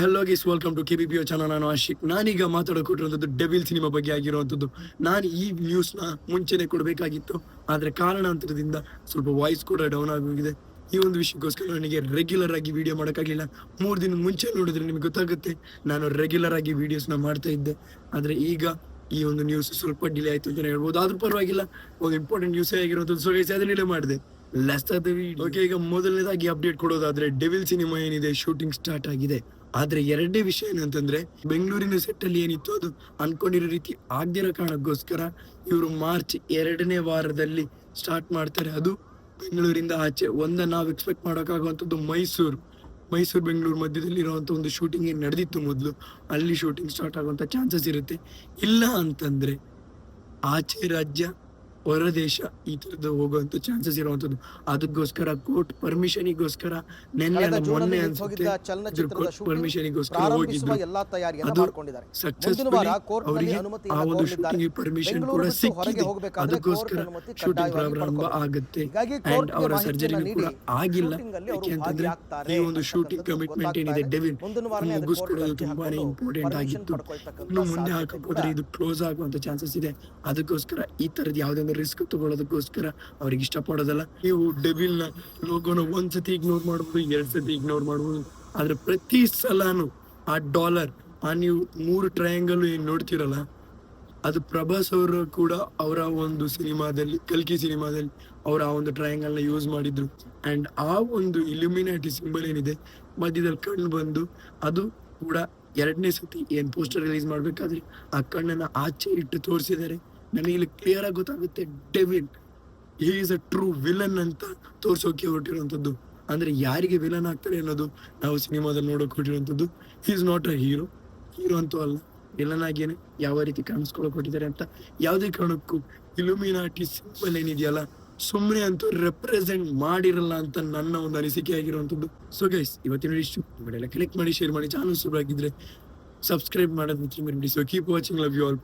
Hello guys, welcome to KBPO channel. ನಾನು ಆಶಿಕ್. ನಾನೀಗ ಮಾತಾಡೋಕೊಟ್ಟಿರುವಂಥದ್ದು devil cinema ಬಗ್ಗೆ ಆಗಿರುವಂಥದ್ದು. ನಾನು ಈ ನ್ಯೂಸ್ನ ಮುಂಚೆನೆ ಕೊಡಬೇಕಾಗಿತ್ತು, ಆದರೆ ಕಾರಣಾಂತರದಿಂದ ಸ್ವಲ್ಪ ವಾಯ್ಸ್ ಕೂಡ ಡೌನ್ ಆಗೋಗಿದೆ. ಈ ಒಂದು ವಿಷಯಕ್ಕೋಸ್ಕರ ನನಗೆ ರೆಗ್ಯುಲರ್ ಆಗಿ ವಿಡಿಯೋ ಮಾಡೋಕ್ಕಾಗಲಿಲ್ಲ. 3 ದಿನ ಮುಂಚೆ ನೋಡಿದ್ರೆ ನಿಮ್ಗೆ ಗೊತ್ತಾಗುತ್ತೆ ನಾನು ರೆಗ್ಯುಲರ್ ಆಗಿ ವಿಡಿಯೋಸ್ನ ಮಾಡ್ತಾ ಇದ್ದೆ. ಆದರೆ ಈಗ ಈ ಒಂದು ನ್ಯೂಸ್ ಸ್ವಲ್ಪ ಡಿಲೇ ಆಯಿತು ಅಂತ ಹೇಳ್ಬೋದು. ಆದ್ರೂ ಪರವಾಗಿಲ್ಲ, ಒಂದು ಇಂಪಾರ್ಟೆಂಟ್ ನ್ಯೂಸೇ ಆಗಿರುವಂಥದ್ದು. ಸೊ ಗೈಸ್, ಅದನ್ನೇ ಮಾಡಿದೆ. ಓಕೆ, ಈಗ ಮೊದಲನೇದಾಗಿ ಅಪ್ಡೇಟ್ ಕೊಡೋದಾದ್ರೆ ಡೆವಿಲ್ ಸಿನಿಮಾ ಏನಿದೆ ಶೂಟಿಂಗ್ ಸ್ಟಾರ್ಟ್ ಆಗಿದೆ. ಆದ್ರೆ ಎರಡನೇ ವಿಷಯ ಏನಂತಂದ್ರೆ, ಬೆಂಗಳೂರಿನ ಸೆಟ್ ಅಲ್ಲಿ ಏನಿತ್ತು ಅದು ಅನ್ಕೊಂಡಿರೋ ರೀತಿ ಆಗದಿರೋ ಕಾರಣಕ್ಕೋಸ್ಕರ ಇವರು ಮಾರ್ಚ್ 2ನೇ ವಾರದಲ್ಲಿ ಸ್ಟಾರ್ಟ್ ಮಾಡ್ತಾರೆ. ಅದು ಬೆಂಗಳೂರಿಂದ ಆಚೆ ನಾವು ಎಕ್ಸ್ಪೆಕ್ಟ್ ಮಾಡೋಕ್ಕಾಗುವಂಥದ್ದು ಮೈಸೂರು ಬೆಂಗಳೂರು ಮಧ್ಯದಲ್ಲಿ ಇರುವಂತ ಒಂದು ಶೂಟಿಂಗ್ ಏನ್ ನಡೆದಿತ್ತು ಮೊದಲು, ಅಲ್ಲಿ ಶೂಟಿಂಗ್ ಸ್ಟಾರ್ಟ್ ಆಗುವಂತ ಚಾನ್ಸಸ್ ಇರುತ್ತೆ. ಇಲ್ಲ ಅಂತಂದ್ರೆ ಆಚೆ ರಾಜ್ಯ, ಹೊರ ದೇಶ ಈ ತರದ್ದು ಹೋಗುವಂತ ಚಾನ್ಸಸ್ ಇರುವಂತದ್ದು. ಅದಕ್ಕೋಸ್ಕರ ಕೋರ್ಟ್ ಪರ್ಮಿಷನ್ಗೋಸ್ಕರ ಮೊನ್ನೆ ಅನ್ಸುತ್ತೆ ಪರ್ಮಿಷನ್ಗೋಸ್ಕರ ಹೋಗಿದ್ದು. ಅದು ಸಕ್ಸಸ್ಫುಲಿ ಅವರಿಗೆ ಆ ಒಂದು ಶೂಟಿಂಗ್ ಪರ್ಮಿಷನ್ ಕೂಡ ಸಿಕ್ಕಿದೆ. ಅದಕ್ಕೋಸ್ಕರ ಶೂಟಿಂಗ್ ಪ್ರಾರಂಭ ಆಗುತ್ತೆ. ಅಂಡ್ ಅವರ ಸರ್ಜರಿ ಕೂಡ ಆಗಿಲ್ಲ. ಯಾಕೆಂತಂದ್ರೆ ಈ ಒಂದು ಶೂಟಿಂಗ್ ಕಮಿಟ್ಮೆಂಟ್ ಏನಿದೆ ಡೆವಿಲ್ ಮುಗಿಸ್ಕೊಡೋದು ತುಂಬಾನೇ ಇಂಪಾರ್ಟೆಂಟ್ ಆಗಿತ್ತು. ಇನ್ನು ಮುಂದೆ ಹಾಕಬಹುದ್ರೆ ಇದು ಕ್ಲೋಸ್ ಆಗುವಂತ ಚಾನ್ಸಸ್ ಇದೆ. ಅದಕ್ಕೋಸ್ಕರ ಈ ತರದ ಯಾವ್ದೊಂದು ರಿಸ್ಕ್ ತಗೊಳ್ಳೋದಕ್ಕೋಸ್ಕರ ಅವ್ರಿಗೆ ಇಷ್ಟಪಡೋದಲ್ಲ. ನೀವು ಡೆವಿಲ್ ನ ಲೋಗೋನ ಒಂದ್ಸತಿ ಇಗ್ನೋರ್ ಮಾಡ್ಬೋದು, 2 ಸತಿ ಇಗ್ನೋರ್ ಮಾಡ್ಬೋದು. ಆದ್ರೆ ಪ್ರತಿ ಸಲಾನು ಆ ಡಾಲರ್, ನೀವು 3 ಟ್ರಯಾಂಗಲ್ ಏನ್ ನೋಡ್ತಿರಲ್ಲ, ಅದು ಪ್ರಭಾಸ್ ಅವರು ಕೂಡ ಅವರ ಒಂದು ಸಿನಿಮಾದಲ್ಲಿ, ಕಲ್ಕಿ ಸಿನಿಮಾದಲ್ಲಿ ಅವರ ಆ ಒಂದು ಟ್ರಯಾಂಗಲ್ ನ ಯೂಸ್ ಮಾಡಿದ್ರು. ಅಂಡ್ ಆ ಒಂದು ಇಲ್ಯುಮಿನಾಟಿ ಸಿಂಬಲ್ ಏನಿದೆ ಮಧ್ಯದಲ್ಲಿ ಕಣ್ಣು ಬಂದು, ಅದು ಕೂಡ 2ನೇ ಸತಿ ಏನ್ ಪೋಸ್ಟರ್ ರಿಲೀಸ್ ಮಾಡ್ಬೇಕಾದ್ರೆ ಆ ಕಣ್ಣನ್ನ ಆಚೆ ಇಟ್ಟು ತೋರಿಸಿದ್ದಾರೆ. ನನಗೆ ಇಲ್ಲಿ ಕ್ಲಿಯರ್ ಆಗಿ ಗೊತ್ತಾಗುತ್ತೆ devil he is a true villain ಅಂತ ತೋರ್ಸೋಕೆ ಹೊರಟಿರುವಂತದ್ದು. ಅಂದ್ರೆ ಯಾರಿಗೆ ವಿಲನ್ ಆಗ್ತಾರೆ ಅನ್ನೋದು ನಾವು ಸಿನಿಮಾದಲ್ಲಿ ನೋಡೋಕೆ ಹೊರಟಿರುವಂತದ್ದು. He is not a hero ಅಂತೂ ಅಲ್ಲ, ವಿಲನ್ ಆಗೇನೆ ಯಾವ ರೀತಿ ಕಾಣಿಸ್ಕೊಳಕ್ ಹೊಟ್ಟಿದ್ದಾರೆ ಅಂತ ಯಾವುದೇ ಕಾರಣಕ್ಕೂ ಇಲ್ಯುಮಿನಾಟಿ ಸಿಂಬಲ್ ಏನಿದೆಯಲ್ಲ ಸುಮ್ಮನೆ ಅಂತೂ ರೆಪ್ರೆಸೆಂಟ್ ಮಾಡಿರಲ್ಲ ಅಂತ ನನ್ನ ಒಂದು ಅನಿಸಿಕೆ ಆಗಿರುವಂತದ್ದು. ಸೊ ಗೈಸ್, ಇವತ್ತಿನ ಇಷ್ಟು ವಿಡಿಯೋನ ಕ್ಲಿಕ್ ಮಾಡಿ, ಶೇರ್ ಮಾಡಿ, ಚಾನಲ್ ಶುರು ಆಗಿದ್ರೆ ಸಬ್ಸ್ಕ್ರೈಬ್ ಮಾಡೋದು ಮರಿಬೇಡಿ. So keep watching, love you all.